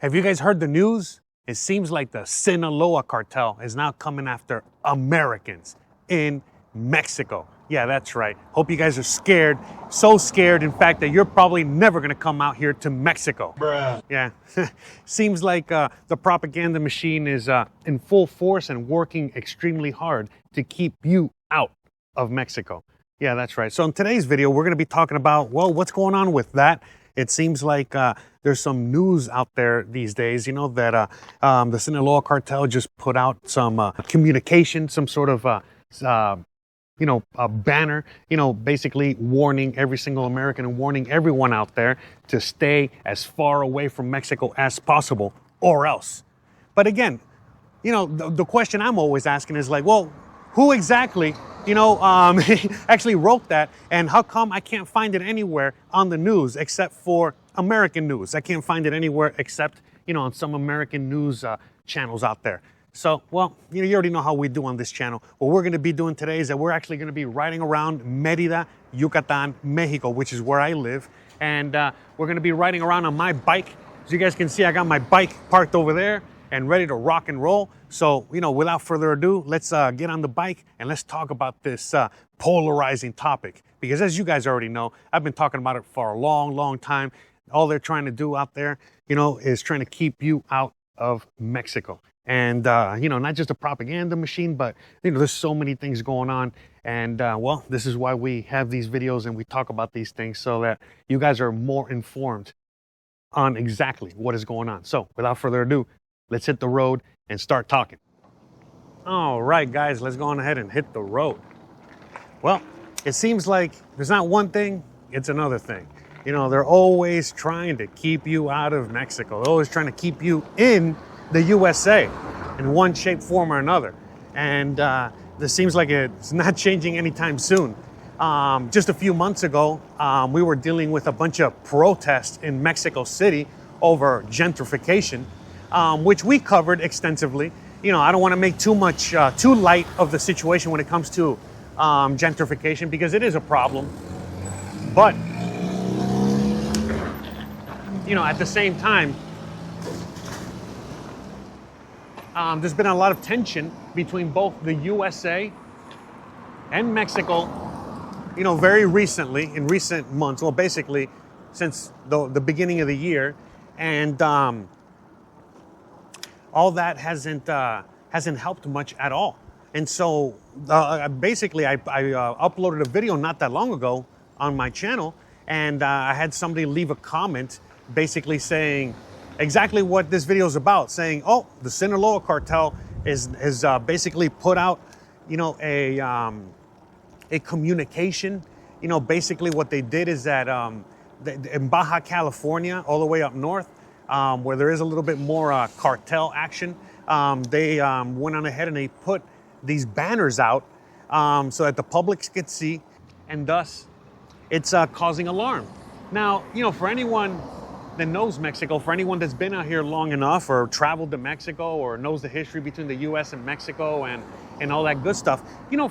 Have you guys heard the news? It seems like the Sinaloa Cartel is now coming after Americans in Mexico. Yeah, that's right. Hope you guys are scared. So scared, in fact, that you're probably never gonna come out here to Mexico. Bruh. Yeah, seems like the propaganda machine is in full force and working extremely hard to keep you out of Mexico. Yeah, that's right. So in today's video, we're gonna be talking about, well, what's going on with that? It seems like there's some news out there these days, you know, that the Sinaloa Cartel just put out some communication, some sort of, a banner, basically warning every single American and warning everyone out there to stay as far away from Mexico as possible or else. But again, the question I'm always asking is like, well, who exactly, actually wrote that, and how come I can't find it anywhere on the news except for American news? I can't find it anywhere except, on some American news channels out there. So, well, you already know how we do on this channel. What we're going to be doing today is that we're actually going to be riding around Mérida, Yucatan, Mexico, which is where I live. And we're going to be riding around on my bike. As you guys can see, I got my bike parked over there and ready to rock and roll. So, without further ado, let's get on the bike and let's talk about this polarizing topic. Because as you guys already know, I've been talking about it for a long, long time. All they're trying to do out there, is trying to keep you out of Mexico. And, not just a propaganda machine, but, there's so many things going on. And, well, this is why we have these videos and we talk about these things so that you guys are more informed on exactly what is going on. So without further ado, let's hit the road and start talking. All right, guys, let's go on ahead and hit the road. Well, it seems like there's not one thing, it's another thing. They're always trying to keep you out of Mexico. They're always trying to keep you in the USA in one shape, form, or another. And this seems like it's not changing anytime soon. Just a few months ago, we were dealing with a bunch of protests in Mexico City over gentrification, which we covered extensively. I don't want to make too light of the situation when it comes to gentrification, because it is a problem. But, at the same time, there's been a lot of tension between both the USA and Mexico, very recently, in recent months, well, basically since the beginning of the year. And all that hasn't helped much at all. And so basically I uploaded a video not that long ago on my channel, and I had somebody leave a comment basically saying exactly what this video is about, saying, oh, the Sinaloa Cartel is basically put out, a communication. Basically what they did is that in Baja California, all the way up north, where there is a little bit more cartel action, they went on ahead and they put these banners out so that the public could see, and thus it's causing alarm. Now, for anyone that knows Mexico, for anyone that's been out here long enough or traveled to Mexico or knows the history between the US and Mexico and all that good stuff,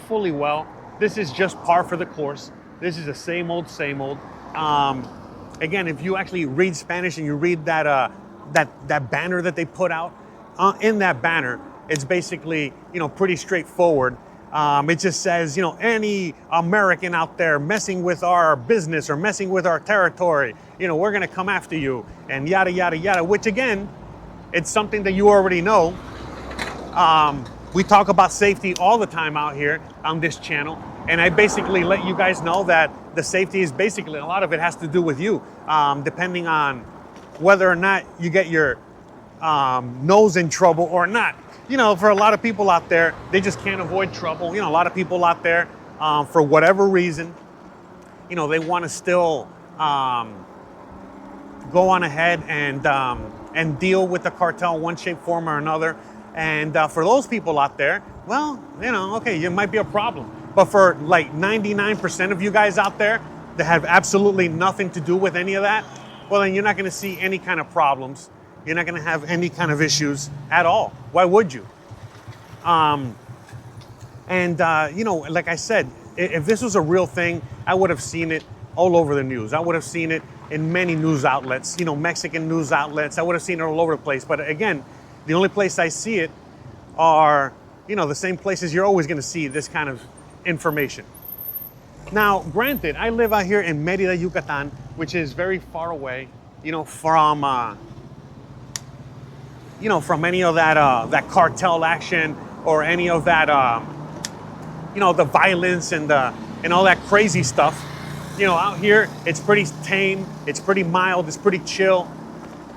fully well, this is just par for the course. This is the same old, same old. Again, if you actually read Spanish and you read that banner that they put out, in that banner, it's basically, pretty straightforward. It just says, any American out there messing with our business or messing with our territory, we're going to come after you, and yada, yada, yada, which again, it's something that you already know. We talk about safety all the time out here on this channel, and I basically let you guys know that the safety is basically, a lot of it has to do with you, depending on whether or not you get your nose in trouble or not. For a lot of people out there, they just can't avoid trouble. A lot of people out there, for whatever reason, they want to still go on ahead and deal with the cartel in one shape, form, or another. And for those people out there, well, okay, it might be a problem. But for like 99% of you guys out there that have absolutely nothing to do with any of that, well, then you're not going to see any kind of problems. You're not going to have any kind of issues at all. Why would you? Like I said, if this was a real thing, I would have seen it all over the news. I would have seen it in many news outlets, Mexican news outlets. I would have seen it all over the place. But again, the only place I see it are, the same places you're always going to see this kind of information. Now, granted, I live out here in Mérida, Yucatan, which is very far away, from any of that cartel action or any of that, the violence and all that crazy stuff. Out here, it's pretty tame, it's pretty mild, it's pretty chill.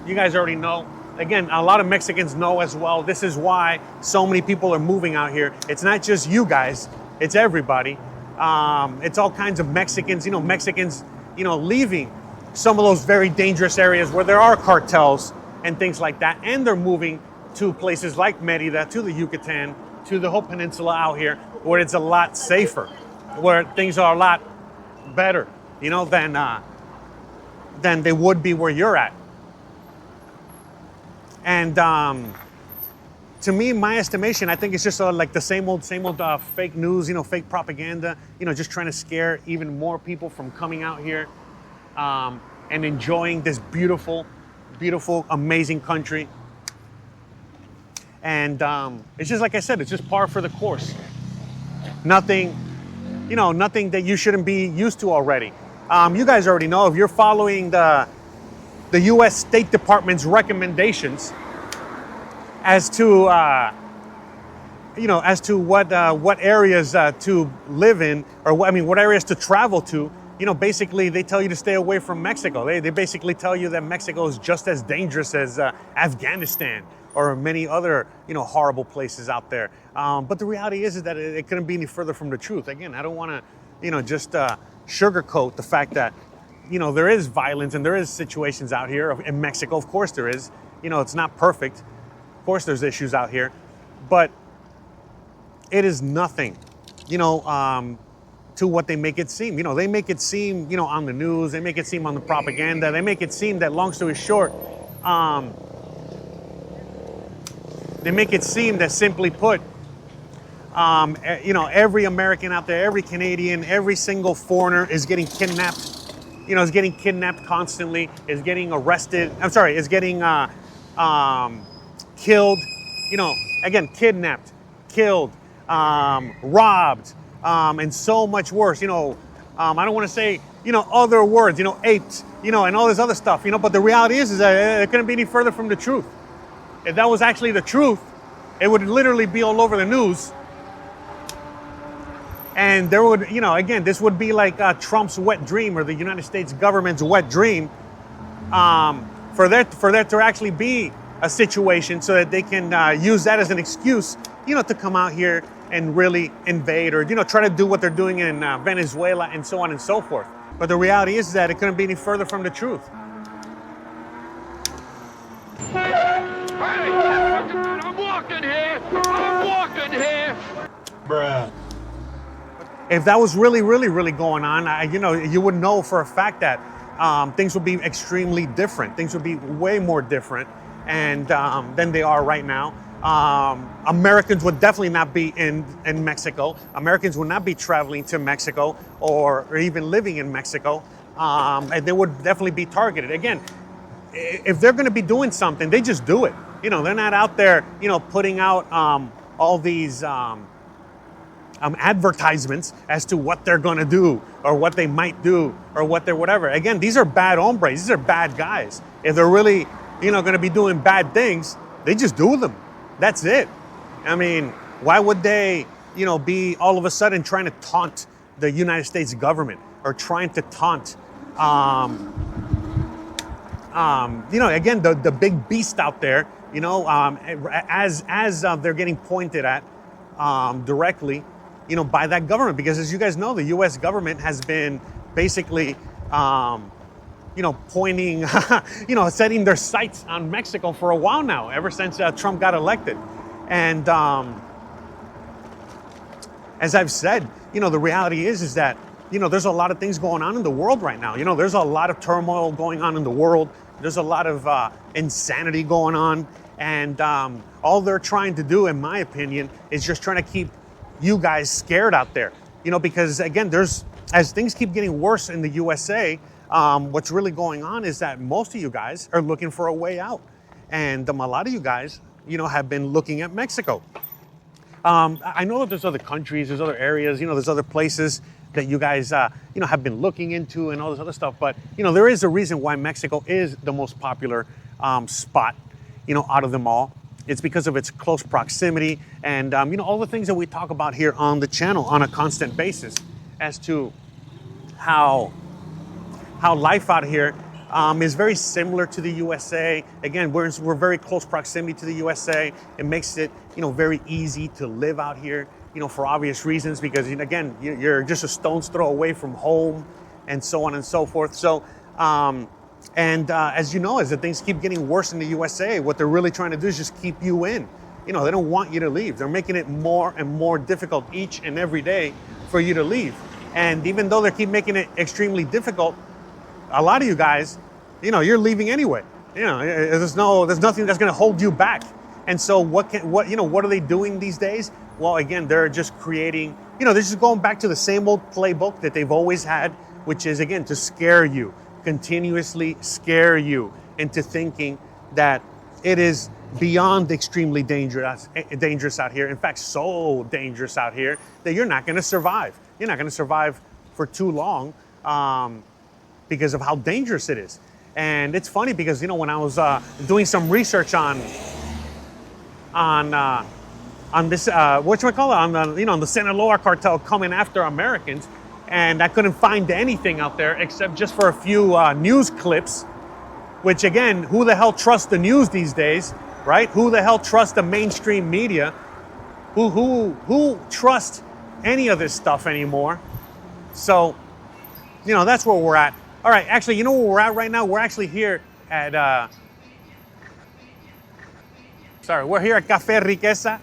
You guys already know. Again, a lot of Mexicans know as well. This is why so many people are moving out here. It's not just you guys, it's everybody. It's all kinds of Mexicans, leaving some of those very dangerous areas where there are cartels and things like that. And they're moving to places like Mérida, to the Yucatan, to the whole peninsula out here, where it's a lot safer, where things are a lot better, than they would be where you're at. And to me, my estimation, I think it's just like the same old fake news, fake propaganda, just trying to scare even more people from coming out here and enjoying this beautiful, beautiful, amazing country. And it's just like I said, it's just par for the course. Nothing that you shouldn't be used to already. You guys already know, if you're following the U.S. State Department's recommendations as to what areas to live in, or what areas to travel to. Basically they tell you to stay away from Mexico. They basically tell you that Mexico is just as dangerous as Afghanistan or many other horrible places out there. But the reality is that it couldn't be any further from the truth. Again, I don't want to just sugarcoat the fact that there is violence and there is situations out here in Mexico. Of course there is. It's not perfect. Of course there's issues out here, but it is nothing, to what they make it seem. They make it seem, on the news, they make it seem on the propaganda, they make it seem that, long story short, they make it seem that, simply put, every American out there, every Canadian, every single foreigner is getting kidnapped, is getting kidnapped constantly, is getting arrested, is getting killed, again, kidnapped, killed, robbed, and so much worse. I don't want to say, other words, aped, and all this other stuff, but the reality is that it couldn't be any further from the truth. If that was actually the truth, it would literally be all over the news. And there would, again, this would be like Trump's wet dream, or the United States government's wet dream, for there to actually be a situation so that they can use that as an excuse, to come out here and really invade, or, try to do what they're doing in Venezuela and so on and so forth. But the reality is that it couldn't be any further from the truth. I'm walking here. Bruh. If that was really, really, really going on, you would know for a fact that things would be extremely different. Things would be way more different and than they are right now. Americans would definitely not be in Mexico. Americans would not be traveling to Mexico or even living in Mexico. And they would definitely be targeted. Again, if they're going to be doing something, they just do it. They're not out there, putting out all these advertisements as to what they're going to do or what they might do or what they're whatever. Again, these are bad hombres. These are bad guys. If they're really, going to be doing bad things, they just do them. That's it. Why would they, be all of a sudden trying to taunt the United States government or trying to taunt, again, the big beast out there, as they're getting pointed at directly, by that government. Because as you guys know, the U.S. government has been basically, pointing, setting their sights on Mexico for a while now, ever since Trump got elected. And as I've said, the reality is that, there's a lot of things going on in the world right now. There's a lot of turmoil going on in the world. There's a lot of insanity going on. And all they're trying to do, in my opinion, is just trying to keep you guys scared out there. Because again, as things keep getting worse in the USA, what's really going on is that most of you guys are looking for a way out. And a lot of you guys, have been looking at Mexico. I know that there's other countries, there's other areas, there's other places that you guys, have been looking into and all this other stuff. But, there is a reason why Mexico is the most popular spot, out of them all. It's because of its close proximity and, all the things that we talk about here on the channel on a constant basis as to how life out here is very similar to the USA. Again, we're very close proximity to the USA. It makes it, very easy to live out here, for obvious reasons, because again, you're just a stone's throw away from home and so on and so forth. So, as you know, as the things keep getting worse in the USA, what they're really trying to do is just keep you in. They don't want you to leave. They're making it more and more difficult each and every day for you to leave. And even though they keep making it extremely difficult, a lot of you guys, you're leaving anyway. There's nothing that's going to hold you back. And so what are they doing these days? Well, again, they're just creating, they're just going back to the same old playbook that they've always had, which is, again, to scare you, continuously scare you into thinking that it is beyond extremely dangerous out here. In fact, so dangerous out here that you're not going to survive. You're not going to survive for too long. Because of how dangerous it is. And it's funny because, when I was doing some research on this, on the Sinaloa Cartel coming after Americans, and I couldn't find anything out there except just for a few news clips, which again, who the hell trusts the news these days, right? Who the hell trusts the mainstream media? Who trusts any of this stuff anymore? So, that's where we're at. All right, actually, you know where we're at right now? We're actually here at, we're here at Café Riqueza.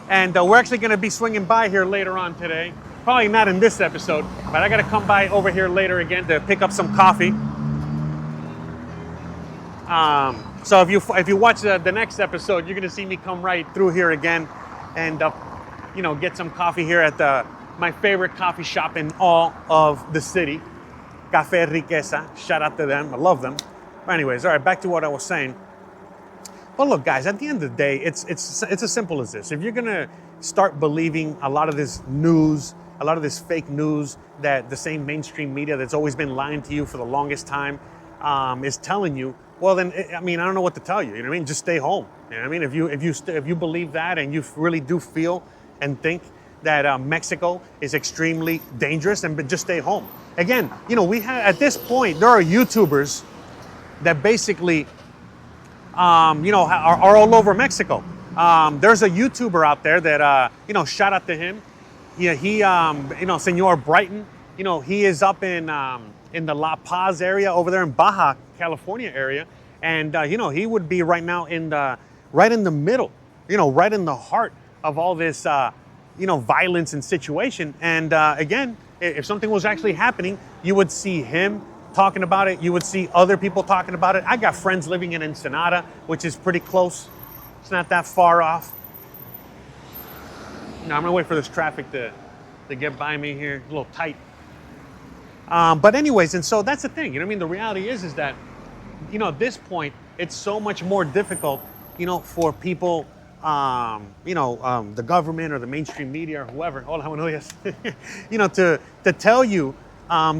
And we're actually gonna be swinging by here later on today. Probably not in this episode, but I gotta come by over here later again to pick up some coffee. So if you watch the next episode, you're gonna see me come right through here again and, get some coffee here at my favorite coffee shop in all of the city, Café Riqueza. Shout out to them, I love them. But anyways, all right, back to what I was saying. Well, look, guys, at the end of the day, it's as simple as this. If you're gonna start believing a lot of this news, a lot of this fake news that the same mainstream media that's always been lying to you for the longest time is telling you, well, then, I don't know what to tell you. You know what I mean? Just stay home. You know what I mean? If you believe that and you really do feel and think that Mexico is extremely dangerous, and just stay home. Again, we have, at this point, there are YouTubers that basically, are all over Mexico. There's a YouTuber out there that, shout out to him. Yeah, he, Senor Brighton, he is up in the La Paz area over there in Baja California area. And, he would be right now right in the middle, right in the heart of all this, violence and situation. And again, if something was actually happening, you would see him talking about it. You would see other people talking about it. I got friends living in Ensenada, which is pretty close. It's not that far off. Now I'm gonna wait for this traffic to get by me here. A little tight. But anyways, and so that's the thing. The reality is that, at this point, it's so much more difficult, for people, the government or the mainstream media or whoever, hola, buenos días, to tell you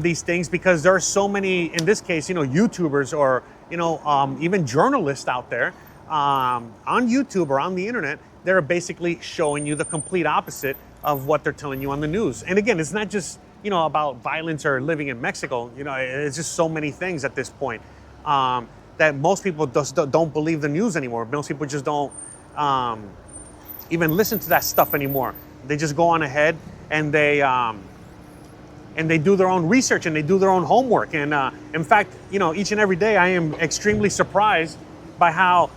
these things, because there are so many, in this case, YouTubers or, even journalists out there on YouTube or on the internet, they're basically showing you the complete opposite of what they're telling you on the news. And again, it's not just, about violence or living in Mexico. It's just so many things at this point that most people just don't believe the news anymore. Most people just don't even listen to that stuff anymore. They just go on ahead and they do their own research and they do their own homework. And in fact, each and every day I am extremely surprised by how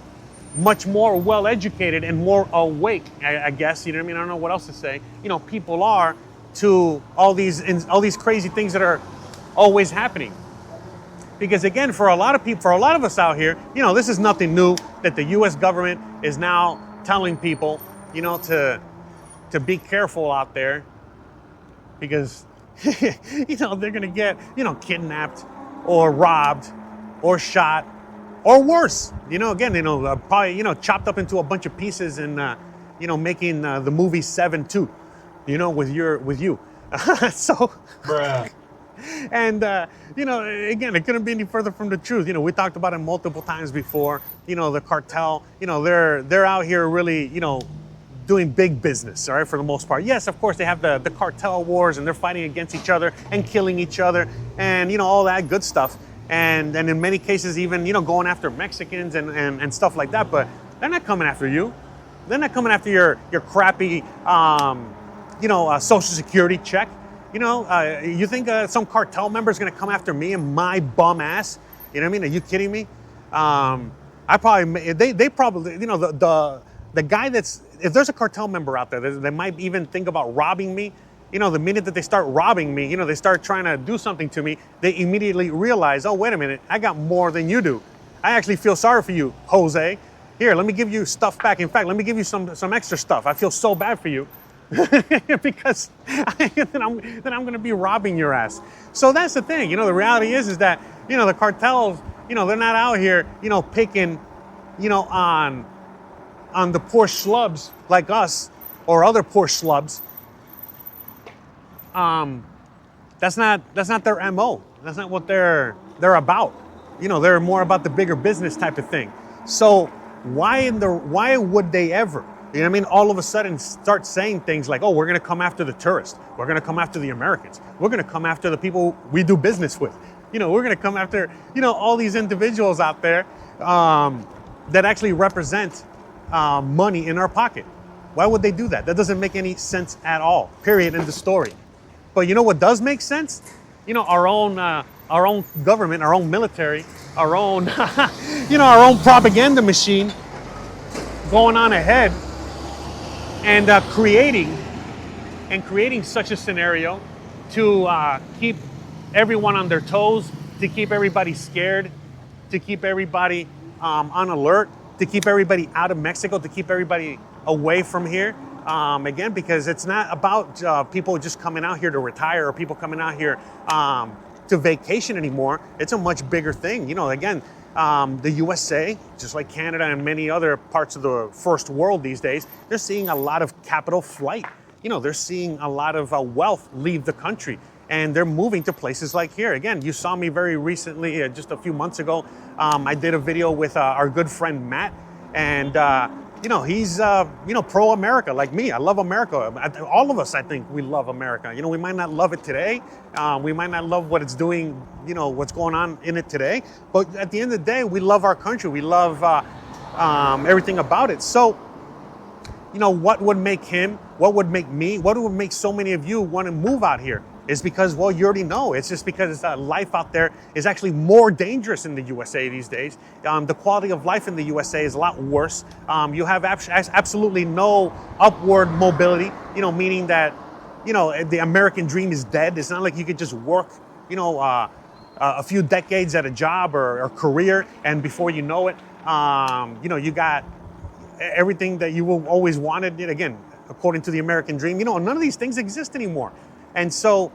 much more well-educated and more awake, I guess, I don't know what else to say, people are to all these crazy things that are always happening. Because again, for a lot of people, for a lot of us out here, this is nothing new that the U.S. government is now telling people, to be careful out there, because they're gonna get, kidnapped or robbed or shot or worse. Probably, chopped up into a bunch of pieces and, making the movie 7 too, with you. So, Bruh. and, again, it couldn't be any further from the truth. We talked about it multiple times before. The cartel, they're out here really, doing big business, all right, for the most part. Yes, of course, they have the cartel wars and they're fighting against each other and killing each other and, all that good stuff. And in many cases, even, going after Mexicans and stuff like that. But they're not coming after you. They're not coming after your crappy, Social Security check. You think some cartel member is going to come after me and my bum ass? You know what I mean? Are you kidding me? They probably, the guy if there's a cartel member out there, they might even think about robbing me. The minute that they start robbing me, they start trying to do something to me, they immediately realize, oh, wait a minute, I got more than you do. I actually feel sorry for you, Jose. Here, let me give you stuff back. In fact, let me give you some extra stuff. I feel so bad for you because then I'm going to be robbing your ass. So that's the thing. The reality is that, the cartels, they're not out here, picking, on the poor schlubs like us or other poor schlubs. That's not their MO. That's not what they're about. They're more about the bigger business type of thing. So why would they ever, all of a sudden start saying things like, oh, we're going to come after the tourists. We're going to come after the Americans. We're going to come after the people we do business with. We're going to come after, all these individuals out there that actually represent money in our pocket. Why would they do that? That doesn't make any sense at all. Period. End of story. But what does make sense? Our own government, our own military, our own, our own propaganda machine going on ahead and creating such a scenario to keep everyone on their toes, to keep everybody scared, to keep everybody on alert, to keep everybody out of Mexico, to keep everybody away from here. Again, because it's not about people just coming out here to retire or people coming out here to vacation anymore. It's a much bigger thing. Again, the USA, just like Canada and many other parts of the first world these days, they're seeing a lot of capital flight. They're seeing a lot of wealth leave the country. And they're moving to places like here. Again, you saw me very recently, just a few months ago. I did a video with our good friend Matt, and he's pro-America like me. I love America. All of us, I think, we love America. We might not love it today. We might not love what it's doing. What's going on in it today. But at the end of the day, we love our country. We love everything about it. So, what would make him? What would make me? What would make so many of you want to move out here? Is because, well, you already know. It's just because life out there is actually more dangerous in the USA these days. The quality of life in the USA is a lot worse. You have absolutely no upward mobility, meaning that, the American dream is dead. It's not like you could just work, a few decades at a job or career, and before you know it, you got everything that you always wanted. Again, according to the American dream, none of these things exist anymore. And so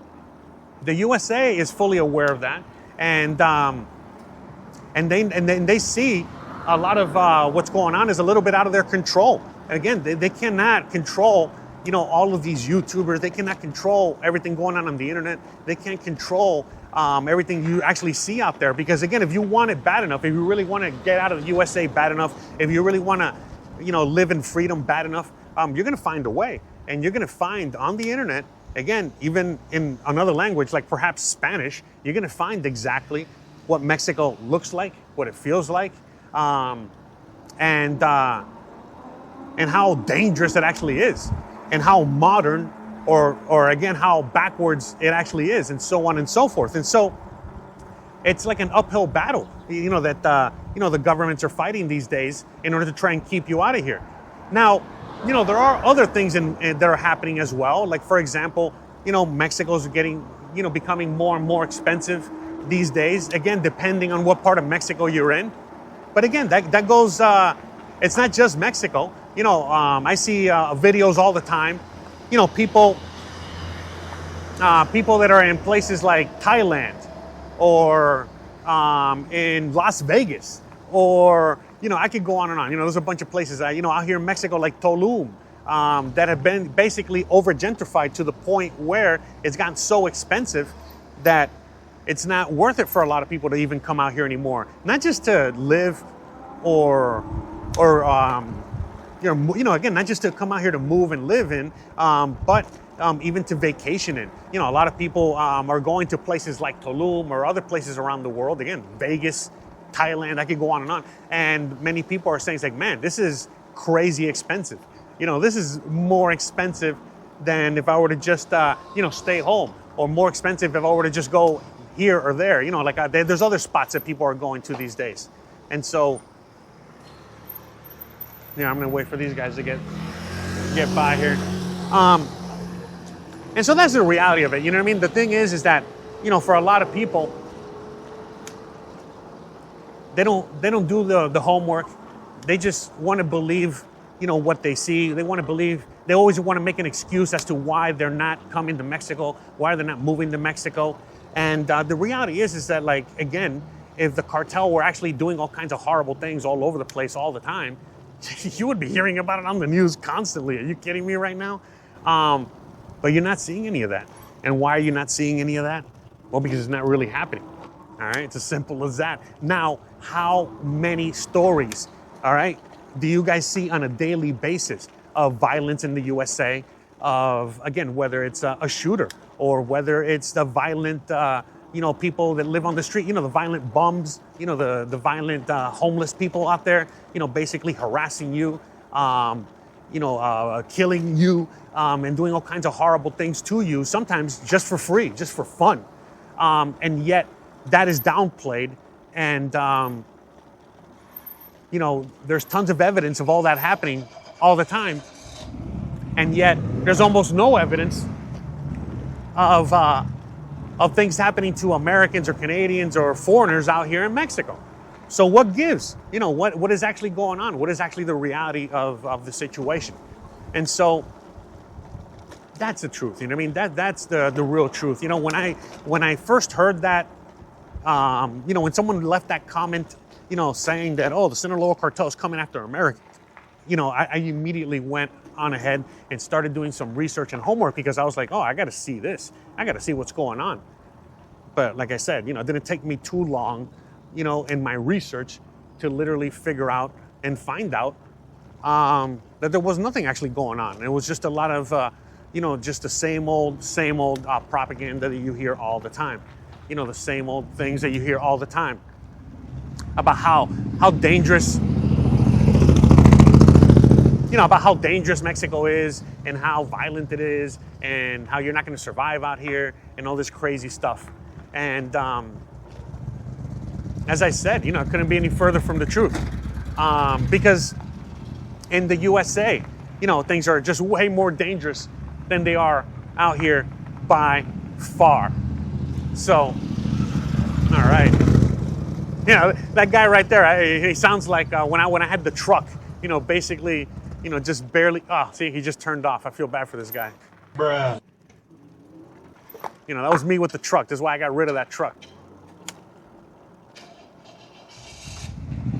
the USA is fully aware of that, and they see a lot of what's going on is a little bit out of their control. And again, they cannot control, all of these YouTubers. They cannot control everything going on the internet. They can't control everything you actually see out there. Because again, if you want it bad enough, if you really want to get out of the USA bad enough, if you really want to, live in freedom bad enough, you're going to find a way, and you're going to find on the internet. Again, even in another language, like perhaps Spanish, you're going to find exactly what Mexico looks like, what it feels like, and how dangerous it actually is, and how modern, or again, how backwards it actually is, and so on and so forth. And so it's like an uphill battle, that the governments are fighting these days in order to try and keep you out of here. Now, there are other things that are happening as well. Like, for example, Mexico's getting, becoming more and more expensive these days. Again, depending on what part of Mexico you're in. But again, that goes, it's not just Mexico. I see videos all the time. People people that are in places like Thailand or in Las Vegas, or, I could go on and on. There's a bunch of places, out here in Mexico, like Tulum, that have been basically over gentrified to the point where it's gotten so expensive that it's not worth it for a lot of people to even come out here anymore. Not just to live or again, not just to come out here to move and live in, but even to vacation in. A lot of people are going to places like Tulum or other places around the world. Again, Vegas, Thailand, I could go on and on. And many people are saying, it's like, man, this is crazy expensive. This is more expensive than if I were to just, stay home, or more expensive if I were to just go here or there. There's other spots that people are going to these days. And so, I'm gonna wait for these guys to get by here. And so that's the reality of it. You know what I mean? The thing is that, for a lot of people, they don't do the homework. They just want to believe, what they see. They want to believe. They always want to make an excuse as to why they're not coming to Mexico, why they're not moving to Mexico. And the reality is that, like, again, if the cartel were actually doing all kinds of horrible things all over the place all the time, you would be hearing about it on the news constantly. Are you kidding me right now? But you're not seeing any of that. And why are you not seeing any of that? Well, because it's not really happening. All right, it's as simple as that. Now, how many stories, all right, do you guys see on a daily basis of violence in the USA? Of, again, whether it's a shooter, or whether it's the violent, people that live on the street, the violent bums, the violent homeless people out there, basically harassing you, killing you, and doing all kinds of horrible things to you, sometimes just for free, just for fun. And yet that is downplayed. And, there's tons of evidence of all that happening all the time. And yet there's almost no evidence of things happening to Americans or Canadians or foreigners out here in Mexico. So what gives? What is actually going on? What is actually the reality of the situation? And so that's the truth. That's the real truth. When I first heard that, when someone left that comment, saying that, oh, the Sinaloa Cartel is coming after Americans, I immediately went on ahead and started doing some research and homework, because I was like, oh, I got to see this. I got to see what's going on. But like I said, it didn't take me too long, in my research to literally figure out and find out that there was nothing actually going on. It was just a lot of, just the same old propaganda that you hear all the time. The same old things that you hear all the time about how dangerous, about how dangerous Mexico is, and how violent it is, and how you're not going to survive out here, and all this crazy stuff. And as I said, it couldn't be any further from the truth. Because in the USA, things are just way more dangerous than they are out here by far. So, all right. That guy right there, he sounds like when I had the truck, basically, just barely, see, he just turned off. I feel bad for this guy. Bruh. That was me with the truck. That's why I got rid of that truck.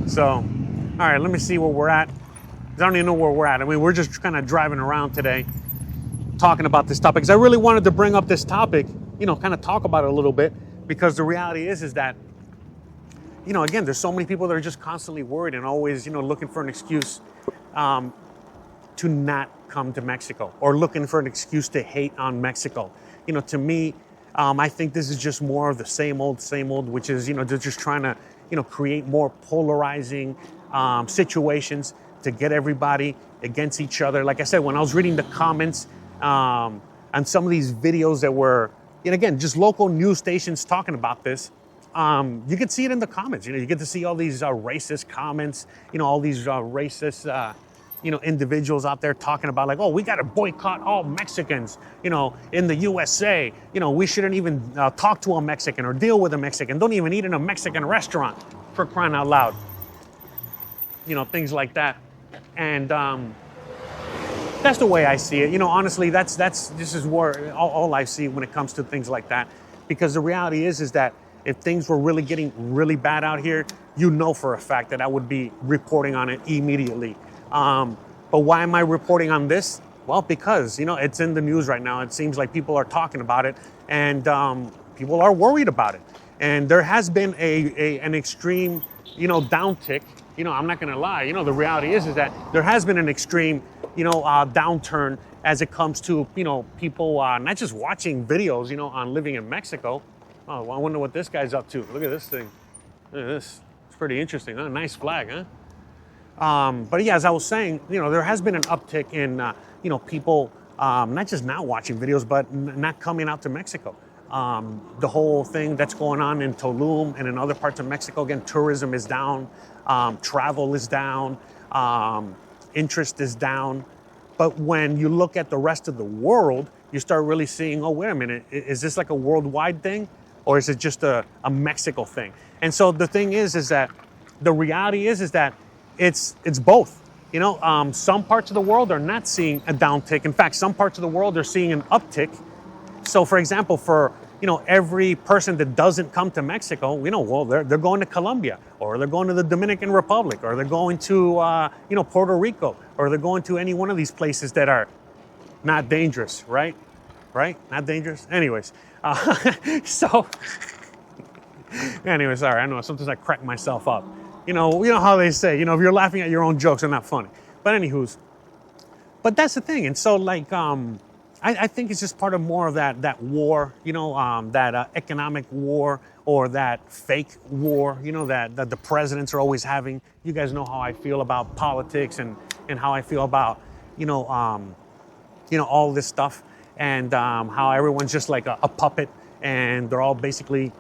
So, all right, let me see where we're at. I don't even know where we're at. I mean, we're just kind of driving around today, talking about this topic. Because I really wanted to bring up this topic, kind of talk about it a little bit. Because the reality is that, again, there's so many people that are just constantly worried and always, looking for an excuse to not come to Mexico, or looking for an excuse to hate on Mexico. To me, I think this is just more of the same old, which is, they're just trying to, create more polarizing situations to get everybody against each other. Like I said, when I was reading the comments on some of these videos that were, and again, just local news stations talking about this, you could see it in the comments. You get to see all these racist comments, all these racist, individuals out there talking about, like, oh, we got to boycott all Mexicans, in the USA. We shouldn't even talk to a Mexican or deal with a Mexican. Don't even eat in a Mexican restaurant, for crying out loud. Things like that. And that's the way I see it. Honestly, this is where all I see when it comes to things like that. Because the reality is that if things were really getting really bad out here, for a fact that I would be reporting on it immediately. But why am I reporting on this? Well, because, it's in the news right now. It seems like people are talking about it, and people are worried about it. And there has been an extreme, downtick. I'm not gonna lie. The reality is that there has been an extreme, downturn as it comes to, people not just watching videos, on living in Mexico. Oh, well, I wonder what this guy's up to. Look at this thing. Look at this. It's pretty interesting, huh? Nice flag, huh? But yeah, as I was saying, there has been an uptick in, people not just not watching videos, but not coming out to Mexico. The whole thing that's going on in Tulum and in other parts of Mexico, again, tourism is down, travel is down, interest is down. But when you look at the rest of the world, you start really seeing, oh, wait a minute, is this like a worldwide thing? Or is it just a Mexico thing? And so the thing is that the reality is that it's both. Some parts of the world are not seeing a downtick. In fact, some parts of the world are seeing an uptick. So for example, for every person that doesn't come to Mexico, well, they're going to Colombia, or they're going to the Dominican Republic, or they're going to Puerto Rico, or they're going to any one of these places that are not dangerous, right? Not dangerous. Anyways, so anyway, sorry. I know sometimes I crack myself up. You know how they say, if you're laughing at your own jokes, they're not funny. But but that's the thing. And so I think it's just part of more of that war, that economic war, or that fake war, that the presidents are always having. You guys know how I feel about politics and how I feel about, all this stuff, and how everyone's just like a puppet, and they're all basically,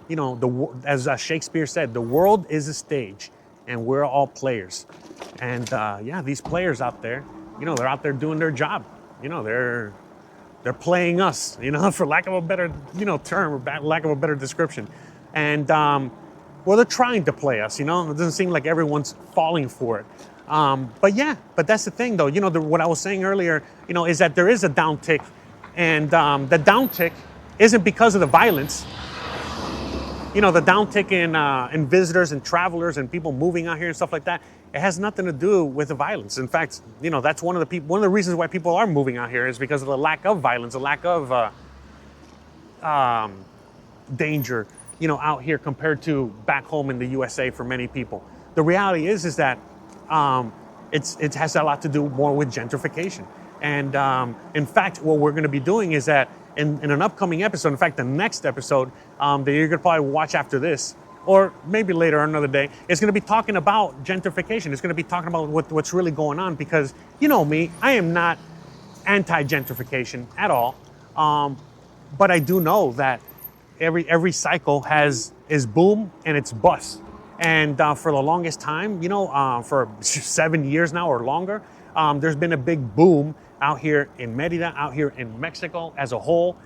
as Shakespeare said, the world is a stage, and we're all players. And these players out there, they're out there doing their job. They're playing us, for lack of a better, term, or lack of a better description. And, they're trying to play us, It doesn't seem like everyone's falling for it. But that's the thing, though. What I was saying earlier, is that there is a downtick. And the downtick isn't because of the violence. The downtick in visitors and travelers and people moving out here and stuff like that, it has nothing to do with the violence. In fact, that's one of the reasons why people are moving out here is because of the lack of violence, the lack of danger, out here compared to back home in the USA for many people. The reality is that it has a lot to do more with gentrification. And in fact, what we're going to be doing is that in an upcoming episode, in fact, the next episode that you're going to probably watch after this, or maybe later or another day, it's going to be talking about gentrification. It's going to be talking about what's really going on, because me, I am not anti-gentrification at all. But I do know that every cycle is boom and it's bust. And for the longest time, for 7 years now or longer, there's been a big boom out here in Merida, out here in Mexico as a whole,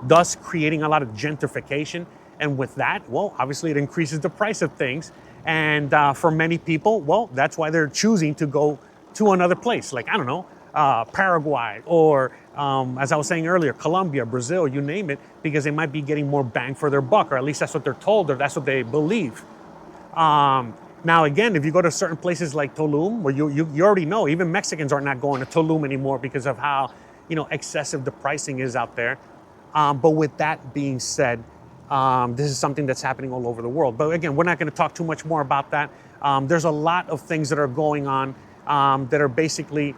thus creating a lot of gentrification. And with that, well, obviously it increases the price of things. And for many people, well, that's why they're choosing to go to another place. Like, I don't know, Paraguay, or as I was saying earlier, Colombia, Brazil, you name it, because they might be getting more bang for their buck, or at least that's what they're told, or that's what they believe. Now, again, if you go to certain places like Tulum, where you already know, even Mexicans are not going to Tulum anymore because of how, excessive the pricing is out there. But with that being said, this is something that's happening all over the world. But again, we're not going to talk too much more about that. There's a lot of things that are going on that are basically,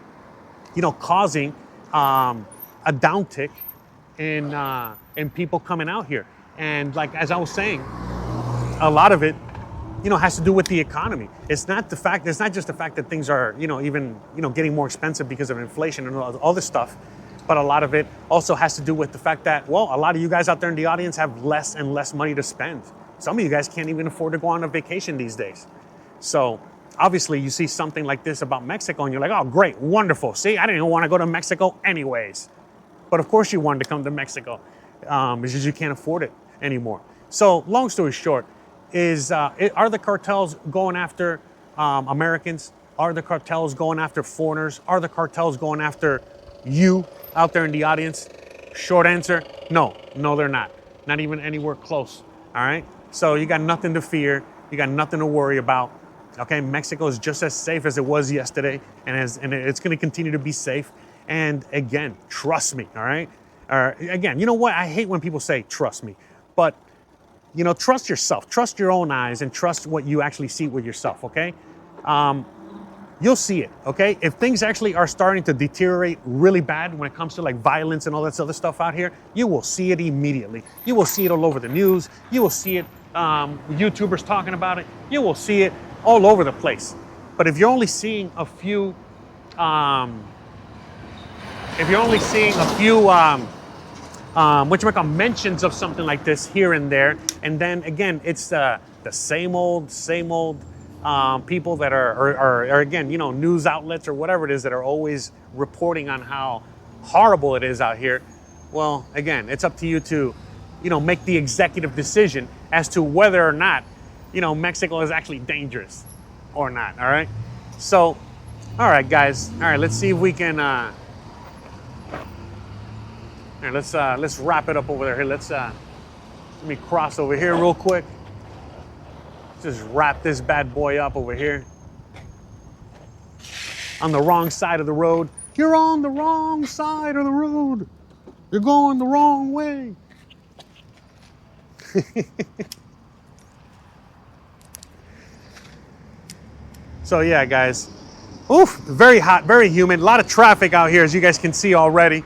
causing a downtick in people coming out here. And like, as I was saying, a lot of it, has to do with the economy. It's not just the fact that things are, even, getting more expensive because of inflation and all this stuff. But a lot of it also has to do with the fact that, well, a lot of you guys out there in the audience have less and less money to spend. Some of you guys can't even afford to go on a vacation these days. So obviously you see something like this about Mexico and you're like, oh, great, wonderful. See, I didn't even want to go to Mexico anyways. But of course you wanted to come to Mexico. It's just you can't afford it anymore. So long story short, are the cartels going after Americans? Are the cartels going after foreigners? Are the cartels going after you out there in the audience? Short answer, no, they're not. Not even anywhere close, all right? So you got nothing to fear. You got nothing to worry about, okay? Mexico is just as safe as it was yesterday, and it's gonna continue to be safe. And again, trust me, all right? Again, you know what? I hate when people say, trust me, but you know, trust yourself, trust your own eyes, and trust what you actually see with yourself, okay? You'll see it, okay? If things actually are starting to deteriorate really bad when it comes to like violence and all that other stuff out here, you will see it immediately. You will see it all over the news. You will see it, YouTubers talking about it. You will see it all over the place. But if you're only seeing a few, mentions of something like this here and there, and then again, it's the same old people that are again, you know, news outlets or whatever it is that are always reporting on how horrible it is out here. Well, again, it's up to you to, you know, make the executive decision as to whether or not, you know, Mexico is actually dangerous or not. All right. So, all right, guys. All right, let's see if we can. All right, let's wrap it up over there. Here, let me cross over here real quick. Just wrap this bad boy up over here. On the wrong side of the road. You're on the wrong side of the road. You're going the wrong way. So yeah, guys. Oof, very hot, very humid. A lot of traffic out here, as you guys can see already.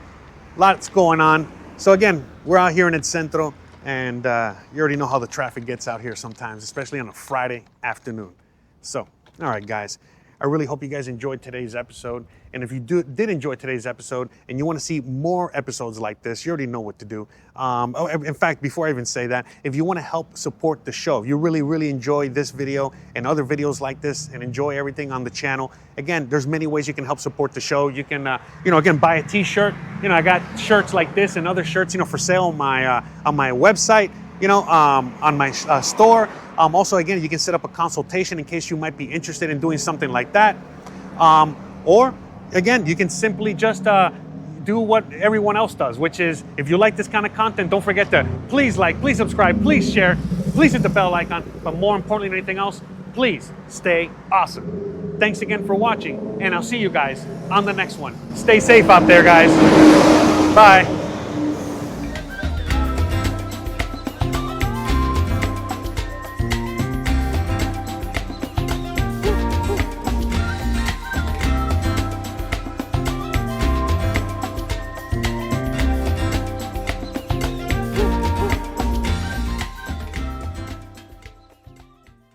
Lots going on. So again, we're out here in El Centro. And you already know how the traffic gets out here sometimes, especially on a Friday afternoon. So, all right, guys, I really hope you guys enjoyed today's episode. And if you did enjoy today's episode and you want to see more episodes like this, you already know what to do. In fact, before I even say that, if you want to help support the show, if you really enjoy this video and other videos like this and enjoy everything on the channel, again, there's many ways you can help support the show. You can, again, buy a t-shirt. You know, I got shirts like this and other shirts, for sale on my website, on my store. Also, again, you can set up a consultation in case you might be interested in doing something like that. Or, again, you can simply just do what everyone else does, which is, if you like this kind of content, don't forget to please like, please subscribe, please share, please hit the bell icon, but more importantly than anything else, please stay awesome. Thanks again for watching, and I'll see you guys on the next one. Stay safe out there, guys. Bye.